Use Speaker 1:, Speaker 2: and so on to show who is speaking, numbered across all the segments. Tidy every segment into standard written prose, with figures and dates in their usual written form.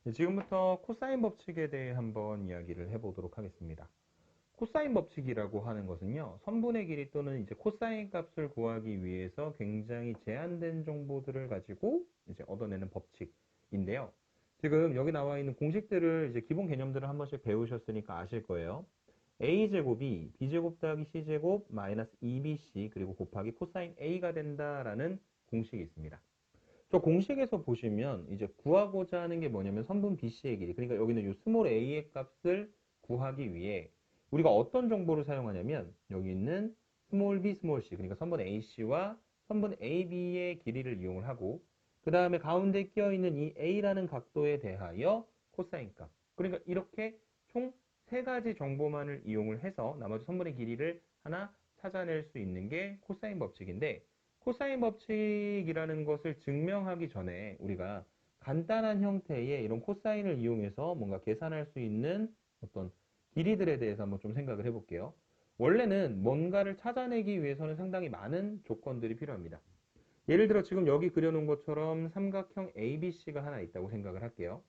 Speaker 1: 네, 지금부터 코사인 법칙에 대해 한번 이야기를 해보도록 하겠습니다. 코사인 법칙이라고 하는 것은요, 선분의 길이 또는 이제 코사인 값을 구하기 위해서 굉장히 제한된 정보들을 가지고 이제 얻어내는 법칙인데요. 지금 여기 나와 있는 공식들을 이제 기본 개념들을 한 번씩 배우셨으니까 아실 거예요. a제곱이 b제곱 더하기 c제곱 마이너스 2bc 그리고 곱하기 코사인 a가 된다라는 공식이 있습니다. 저 공식에서 보시면 이제 구하고자 하는 게 뭐냐면 선분 BC의 길이, 그러니까 여기는 이 스몰 a의 값을 구하기 위해 우리가 어떤 정보를 사용하냐면 여기 있는 스몰 b, 스몰 c, 그러니까 선분 AC와 선분 AB의 길이를 이용을 하고 그 다음에 가운데 끼어 있는 이 a라는 각도에 대하여 코사인 값, 그러니까 이렇게 총 세 가지 정보만을 이용을 해서 나머지 선분의 길이를 하나 찾아낼 수 있는 게 코사인 법칙인데, 코사인 법칙이라는 것을 증명하기 전에 우리가 간단한 형태의 이런 코사인을 이용해서 뭔가 계산할 수 있는 어떤 길이들에 대해서 한번 좀 생각을 해볼게요. 원래는 뭔가를 찾아내기 위해서는 상당히 많은 조건들이 필요합니다. 예를 들어 지금 여기 그려놓은 것처럼 삼각형 ABC가 하나 있다고 생각을 할게요.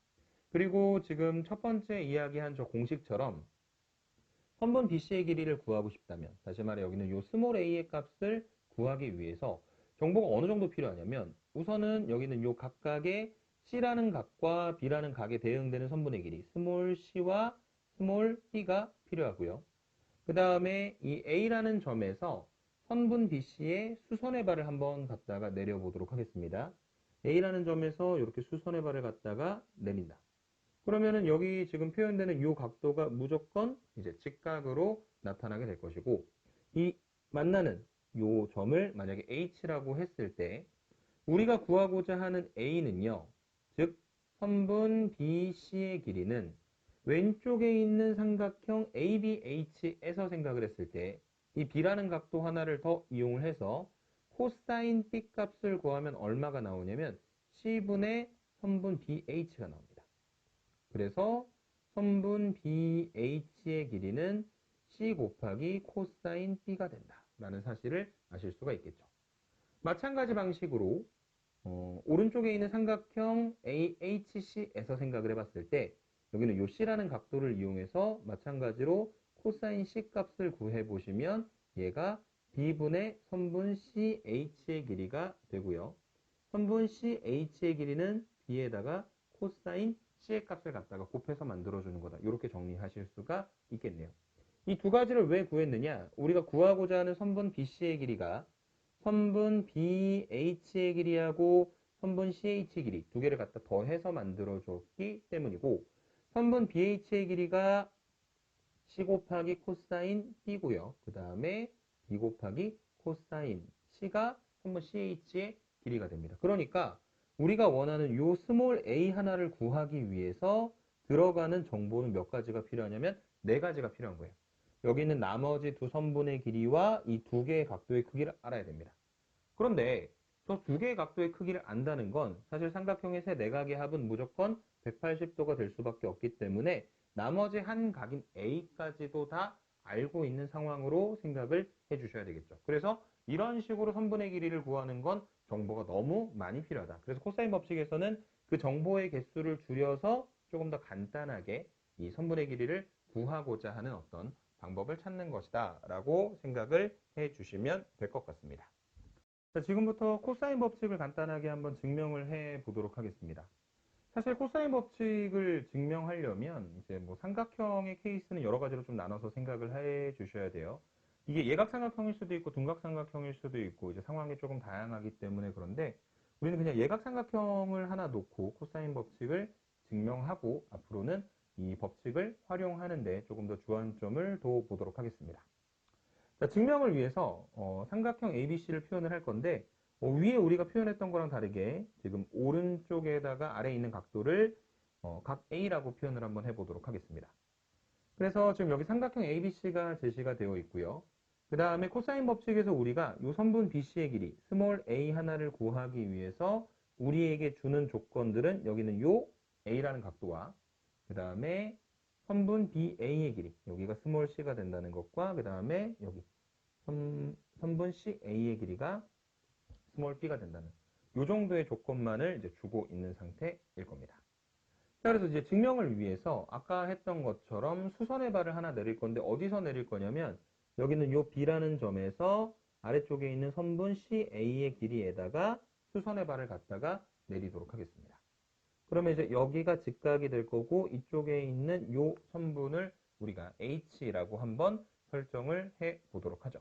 Speaker 1: 그리고 지금 첫 번째 이야기한 저 공식처럼 선분 BC의 길이를 구하고 싶다면, 다시 말해 여기는 요 스몰 a의 값을 구하기 위해서 정보가 어느 정도 필요하냐면, 우선은 여기는 요 각각의 C라는 각과 B라는 각에 대응되는 선분의 길이 스몰 c와 스몰 b가 필요하고요. 그 다음에 이 A라는 점에서 선분 BC의 수선의 발을 한번 갖다가 내려보도록 하겠습니다. A라는 점에서 이렇게 수선의 발을 갖다가 내린다. 그러면은 여기 지금 표현되는 이 각도가 무조건 이제 직각으로 나타나게 될 것이고, 이 만나는 이 점을 만약에 H라고 했을 때 우리가 구하고자 하는 A는요, 즉 선분 BC의 길이는 왼쪽에 있는 삼각형 ABH에서 생각을 했을 때 이 B라는 각도 하나를 더 이용을 해서 코사인 B 값을 구하면 얼마가 나오냐면 C분의 선분 BH가 나옵니다. 그래서 선분 BH의 길이는 C 곱하기 코사인 B가 된다 라는 사실을 아실 수가 있겠죠. 마찬가지 방식으로 오른쪽에 있는 삼각형 AHC에서 생각을 해봤을 때 여기는 요 C라는 각도를 이용해서 마찬가지로 코사인 C 값을 구해보시면 얘가 B분의 선분 CH의 길이가 되고요. 선분 CH의 길이는 B에다가 코사인 C의 값을 갖다가 곱해서 만들어주는 거다. 이렇게 정리하실 수가 있겠네요. 이 두 가지를 왜 구했느냐? 우리가 구하고자 하는 선분 BC의 길이가 선분 BH의 길이하고 선분 CH의 길이 두 개를 갖다 더해서 만들어줬기 때문이고, 선분 BH의 길이가 C 곱하기 코사인 B고요. 그 다음에 B 곱하기 코사인 C가 선분 CH의 길이가 됩니다. 그러니까 우리가 원하는 요 스몰 a 하나를 구하기 위해서 들어가는 정보는 몇 가지가 필요하냐면 네 가지가 필요한 거예요. 여기 있는 나머지 두 선분의 길이와 이 두 개의 각도의 크기를 알아야 됩니다. 그런데 저 두 개의 각도의 크기를 안다는 건 사실 삼각형의 세 내각의 합은 무조건 180도가 될 수밖에 없기 때문에 나머지 한 각인 A까지도 다 알고 있는 상황으로 생각을 해 주셔야 되겠죠. 그래서 이런 식으로 선분의 길이를 구하는 건 정보가 너무 많이 필요하다. 그래서 코사인 법칙에서는 그 정보의 개수를 줄여서 조금 더 간단하게 이 선분의 길이를 구하고자 하는 어떤 방법을 찾는 것이다 라고 생각을 해 주시면 될 것 같습니다. 자, 지금부터 코사인 법칙을 간단하게 한번 증명을 해 보도록 하겠습니다. 사실 코사인 법칙을 증명하려면 이제 뭐 삼각형의 케이스는 여러 가지로 좀 나눠서 생각을 해 주셔야 돼요. 이게 예각삼각형일 수도 있고 둔각삼각형일 수도 있고 이제 상황이 조금 다양하기 때문에, 그런데 우리는 그냥 예각삼각형을 하나 놓고 코사인 법칙을 증명하고 앞으로는 이 법칙을 활용하는데 조금 더 주안점을 둬 보도록 하겠습니다. 자, 증명을 위해서 삼각형 ABC를 표현을 할 건데, 위에 우리가 표현했던 거랑 다르게 지금 오른쪽에다가 아래에 있는 각도를 각 A라고 표현을 한번 해보도록 하겠습니다. 그래서 지금 여기 삼각형 ABC가 제시가 되어 있고요. 그 다음에 코사인 법칙에서 우리가 이 선분 BC의 길이 스몰 a 하나를 구하기 위해서 우리에게 주는 조건들은 여기는 요 A라는 각도와 그 다음에 선분 BA의 길이, 여기가 스몰 c가 된다는 것과 그 다음에 여기 선분 CA의 길이가 스몰 b가 된다는 이 정도의 조건만을 이제 주고 있는 상태일 겁니다. 자, 그래서 이제 증명을 위해서 아까 했던 것처럼 수선의 발을 하나 내릴 건데 어디서 내릴 거냐면 여기는 요 B라는 점에서 아래쪽에 있는 선분 CA의 길이에다가 수선의 발을 갖다가 내리도록 하겠습니다. 그러면 이제 여기가 직각이 될 거고 이쪽에 있는 요 선분을 우리가 H라고 한번 설정을 해 보도록 하죠.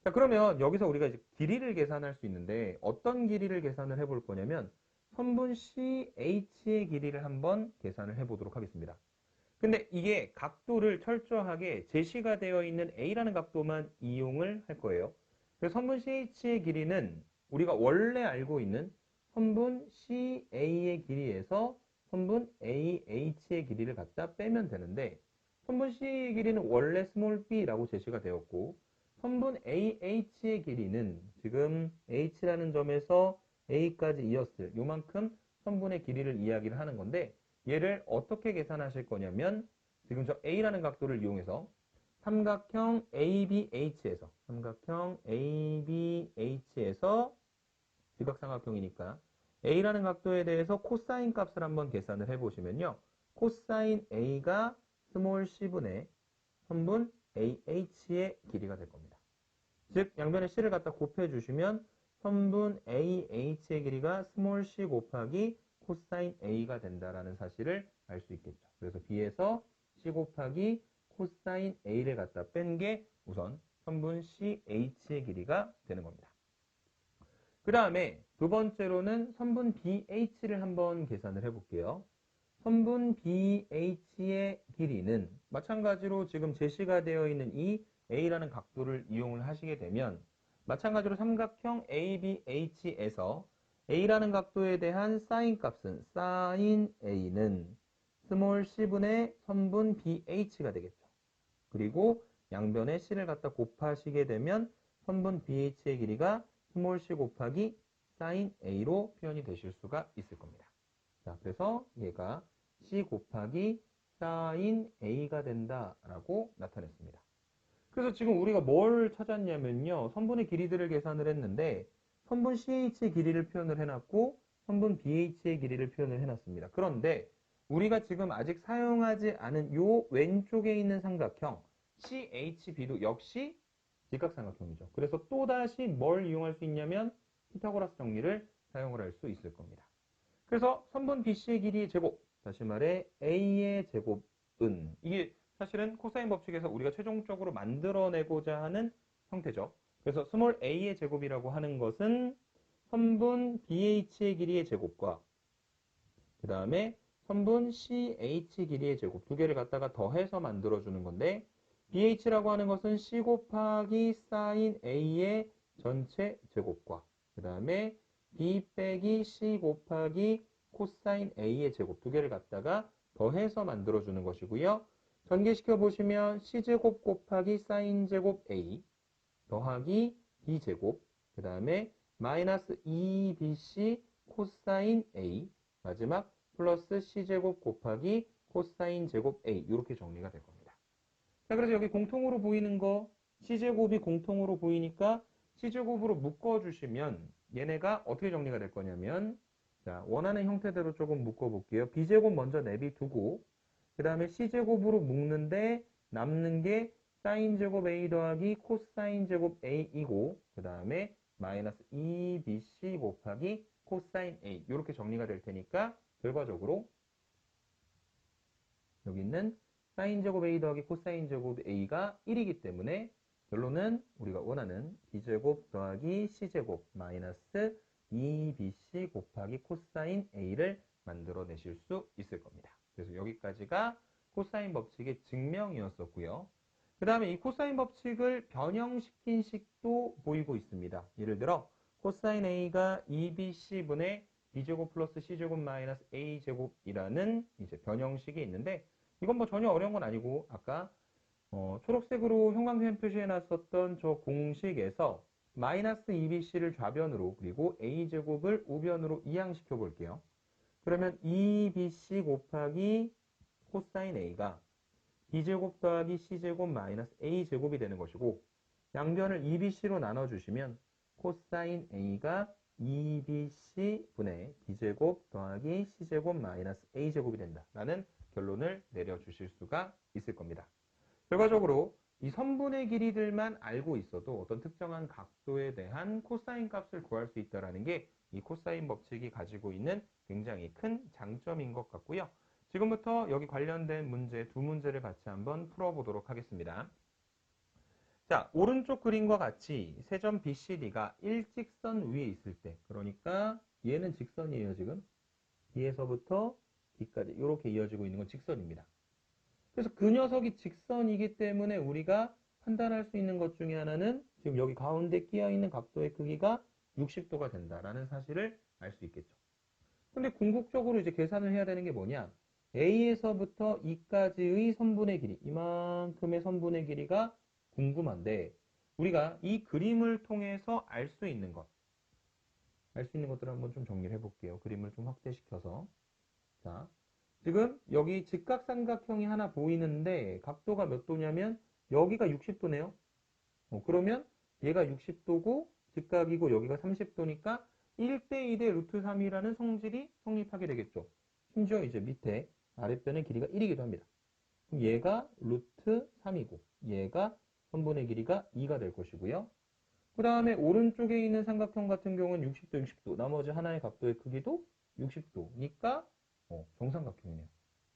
Speaker 1: 자, 그러면 여기서 우리가 이제 길이를 계산할 수 있는데 어떤 길이를 계산을 해볼 거냐면 선분 CH의 길이를 한번 계산을 해보도록 하겠습니다. 근데 이게 각도를 철저하게 제시가 되어 있는 A라는 각도만 이용을 할 거예요. 그래서 선분 CH의 길이는 우리가 원래 알고 있는 선분 CA의 길이에서 선분 AH의 길이를 갖다 빼면 되는데 선분 C의 길이는 원래 스몰 b라고 제시가 되었고 선분 AH의 길이는 지금 H라는 점에서 A까지 이었을 요만큼 선분의 길이를 이야기를 하는 건데 얘를 어떻게 계산하실 거냐면 지금 저 A라는 각도를 이용해서 삼각형 ABH에서 직각삼각형이니까 A라는 각도에 대해서 코사인 값을 한번 계산을 해보시면요. 코사인 A가 스몰 c분의 선분 AH의 길이가 될 겁니다. 즉 양변에 C를 갖다 곱해주시면 선분 AH의 길이가 스몰 c 곱하기 코사인 A가 된다라는 사실을 알 수 있겠죠. 그래서 B에서 C 곱하기 코사인 A를 갖다 뺀 게 우선 선분 CH의 길이가 되는 겁니다. 그 다음에 두 번째로는 선분 BH를 한번 계산을 해볼게요. 선분 BH의 길이는 마찬가지로 지금 제시가 되어 있는 이 A라는 각도를 이용을 하시게 되면 마찬가지로 삼각형 ABH에서 A라는 각도에 대한 사인 값은 사인 A는 스몰 c분의 선분 BH가 되겠죠. 그리고 양변에 C를 갖다 곱하시게 되면 선분 BH의 길이가 스몰 c 곱하기 사인 A로 표현이 되실 수가 있을 겁니다. 자, 그래서 얘가 C 곱하기 사인 A가 된다라고 나타냈습니다. 그래서 지금 우리가 뭘 찾았냐면요. 선분의 길이들을 계산을 했는데 선분 CH의 길이를 표현을 해놨고 선분 BH의 길이를 표현을 해놨습니다. 그런데 우리가 지금 아직 사용하지 않은 요 왼쪽에 있는 삼각형 CHB도 역시 직각삼각형이죠. 그래서 또다시 뭘 이용할 수 있냐면 피타고라스 정리를 사용을 할 수 있을 겁니다. 그래서 선분 BC의 길이의 제곱, 다시 말해 A의 제곱은 이게 사실은 코사인 법칙에서 우리가 최종적으로 만들어내고자 하는 형태죠. 그래서 스몰 a의 제곱이라고 하는 것은 선분 BH의 길이의 제곱과 그 다음에 선분 CH 길이의 제곱 두 개를 갖다가 더해서 만들어주는 건데 BH라고 하는 것은 C 곱하기 사인 A의 전체 제곱과 그 다음에 B 빼기 C 곱하기 코사인 A의 제곱 두 개를 갖다가 더해서 만들어주는 것이고요. 전개시켜 보시면 C제곱 곱하기 사인제곱 A 더하기 B제곱 그 다음에 마이너스 2BC 코사인 A 마지막 플러스 C제곱 곱하기 코사인 제곱 A 이렇게 정리가 될 겁니다. 자, 그래서 여기 공통으로 보이는 거 C제곱이 공통으로 보이니까 C제곱으로 묶어주시면 얘네가 어떻게 정리가 될 거냐면 자, 원하는 형태대로 조금 묶어볼게요. B제곱 먼저 내비두고 그 다음에 C제곱으로 묶는데 남는 게 사인제곱 A 더하기 코사인제곱 A이고 그 다음에 마이너스 2BC 곱하기 코사인 A 이렇게 정리가 될 테니까 결과적으로 여기 있는 사인제곱 A 더하기 코사인제곱 A가 1이기 때문에 결론은 우리가 원하는 B제곱 더하기 C제곱 마이너스 2BC 곱하기 코사인 A를 만들어내실 수 있을 겁니다. 그래서 여기까지가 코사인 법칙의 증명이었었고요. 그 다음에 이 코사인 법칙을 변형시킨 식도 보이고 있습니다. 예를 들어 코사인 A가 2BC분의 B제곱 플러스 C제곱 마이너스 A제곱이라는 이제 변형식이 있는데 이건 뭐 전혀 어려운 건 아니고 아까 초록색으로 형광펜 표시해놨었던 저 공식에서 마이너스 2BC를 좌변으로 그리고 A제곱을 우변으로 이항시켜 볼게요. 그러면 2BC 곱하기 코사인 A가 B제곱 더하기 C제곱 마이너스 A제곱이 되는 것이고 양변을 2BC로 나눠주시면 코사인 A가 2bc 분의 b제곱 더하기 c제곱 마이너스 a제곱이 된다라는 결론을 내려주실 수가 있을 겁니다. 결과적으로 이 선분의 길이들만 알고 있어도 어떤 특정한 각도에 대한 코사인 값을 구할 수 있다는 게 이 코사인 법칙이 가지고 있는 굉장히 큰 장점인 것 같고요. 지금부터 여기 관련된 문제 두 문제를 같이 한번 풀어보도록 하겠습니다. 자, 오른쪽 그림과 같이 세점 BCD가 일직선 위에 있을 때, 그러니까 얘는 직선이에요, 지금. B에서부터 D까지 이렇게 이어지고 있는 건 직선입니다. 그래서 그 녀석이 직선이기 때문에 우리가 판단할 수 있는 것 중에 하나는 지금 여기 가운데 끼어 있는 각도의 크기가 60도가 된다라는 사실을 알 수 있겠죠. 근데 궁극적으로 이제 계산을 해야 되는 게 뭐냐? A에서부터 E까지의 선분의 길이, 이만큼의 선분의 길이가 궁금한데 우리가 이 그림을 통해서 알 수 있는 것들을 한번 좀 정리를 해볼게요. 그림을 좀 확대시켜서. 자, 지금 여기 직각삼각형이 하나 보이는데 각도가 몇 도냐면 여기가 60도네요. 그러면 얘가 60도고 직각이고 여기가 30도니까 1대 2대 루트 3이라는 성질이 성립하게 되겠죠. 심지어 이제 밑에 아랫변의 길이가 1이기도 합니다. 그럼 얘가 루트 3이고 얘가 선분의 길이가 2가 될 것이고요. 그 다음에 오른쪽에 있는 삼각형 같은 경우는 60도, 60도. 나머지 하나의 각도의 크기도 60도니까 정삼각형이네요.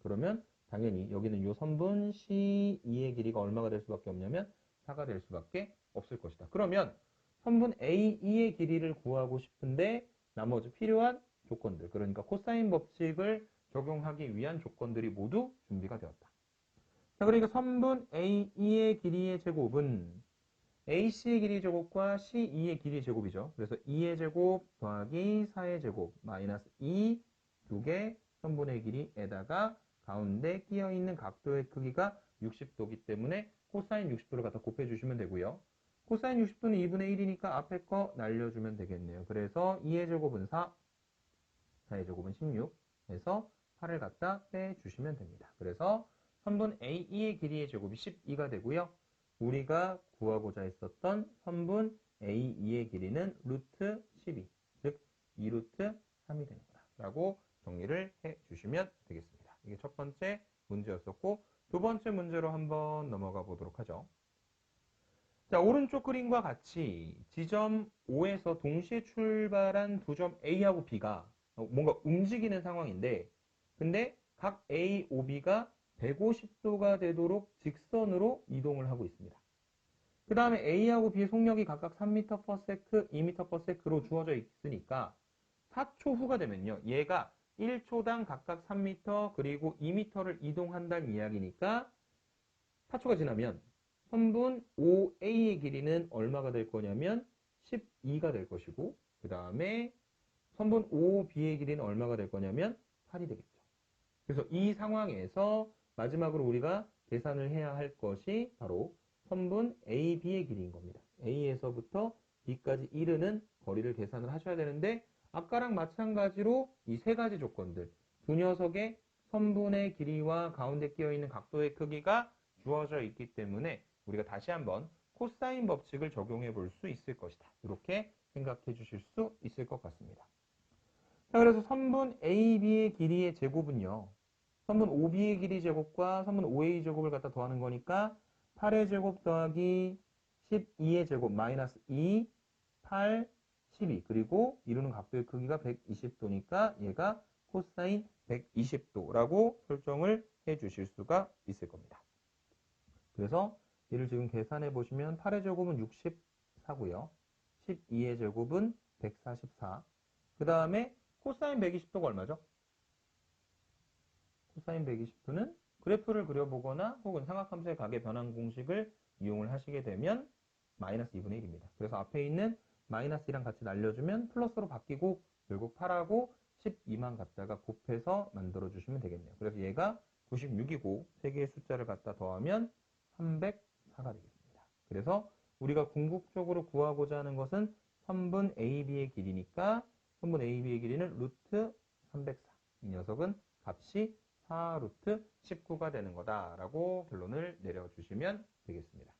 Speaker 1: 그러면 당연히 여기는 이 선분 C2의 길이가 얼마가 될 수밖에 없냐면 4가 될 수밖에 없을 것이다. 그러면 선분 A2의 길이를 구하고 싶은데 나머지 필요한 조건들, 그러니까 코사인 법칙을 적용하기 위한 조건들이 모두 준비가 되었다. 자, 그러니까 선분 A2의 길이의 제곱은 AC의 길이 제곱과 C2의 길이 제곱이죠. 그래서 2의 제곱 더하기 4의 제곱 마이너스 2 두 개 선분의 길이에다가 가운데 끼어 있는 각도의 크기가 60도이기 때문에 코사인 60도를 갖다 곱해주시면 되고요. 코사인 60도는 2분의 1이니까 앞에 거 날려주면 되겠네요. 그래서 2의 제곱은 4, 4의 제곱은 16 해서 8을 갖다 빼주시면 됩니다. 그래서 선분 AE의 길이의 제곱이 12가 되고요. 우리가 구하고자 했었던 선분 A2의 길이는 루트 12, 즉 2루트 3이 되는 거다라고 정리를 해주시면 되겠습니다. 이게 첫 번째 문제였었고 두 번째 문제로 한번 넘어가 보도록 하죠. 자, 오른쪽 그림과 같이 지점 O에서 동시에 출발한 두 점 A하고 B가 뭔가 움직이는 상황인데 근데 각 A, O, B가 150도가 되도록 직선으로 이동을 하고 있습니다. 그 다음에 A하고 B의 속력이 각각 3m/s, 2m/s로 주어져 있으니까 4초 후가 되면요. 얘가 1초당 각각 3m 그리고 2m를 이동한다는 이야기니까 4초가 지나면 선분 OA의 길이는 얼마가 될 거냐면 12가 될 것이고 그 다음에 선분 OB의 길이는 얼마가 될 거냐면 8이 되겠죠. 그래서 이 상황에서 마지막으로 우리가 계산을 해야 할 것이 바로 선분 AB의 길이인 겁니다. A에서부터 B까지 이르는 거리를 계산을 하셔야 되는데 아까랑 마찬가지로 이 세 가지 조건들 두 녀석의 선분의 길이와 가운데 끼어 있는 각도의 크기가 주어져 있기 때문에 우리가 다시 한번 코사인 법칙을 적용해 볼 수 있을 것이다. 이렇게 생각해 주실 수 있을 것 같습니다. 자, 그래서 선분 AB의 길이의 제곱은요. 선분 OB의 길이 제곱과 선분 OA 제곱을 갖다 더하는 거니까 8의 제곱 더하기 12의 제곱 마이너스 2, 8, 12 그리고 이루는 각도의 크기가 120도니까 얘가 코사인 120도라고 설정을 해 주실 수가 있을 겁니다. 그래서 얘를 지금 계산해 보시면 8의 제곱은 64고요. 12의 제곱은 144. 그 다음에 코사인 120도가 얼마죠? 코사인 120도는 그래프를 그려보거나 혹은 삼각함수의 각의 변환 공식을 이용을 하시게 되면 마이너스 2분의 1입니다. 그래서 앞에 있는 마이너스 2랑 같이 날려주면 플러스로 바뀌고 결국 8하고 12만 갖다가 곱해서 만들어주시면 되겠네요. 그래서 얘가 96이고 3개의 숫자를 갖다 더하면 304가 되겠습니다. 그래서 우리가 궁극적으로 구하고자 하는 것은 선분 AB의 길이니까 선분 AB의 길이는 루트 304. 이 녀석은 값이 4루트 19가 되는 거다라고 결론을 내려주시면 되겠습니다.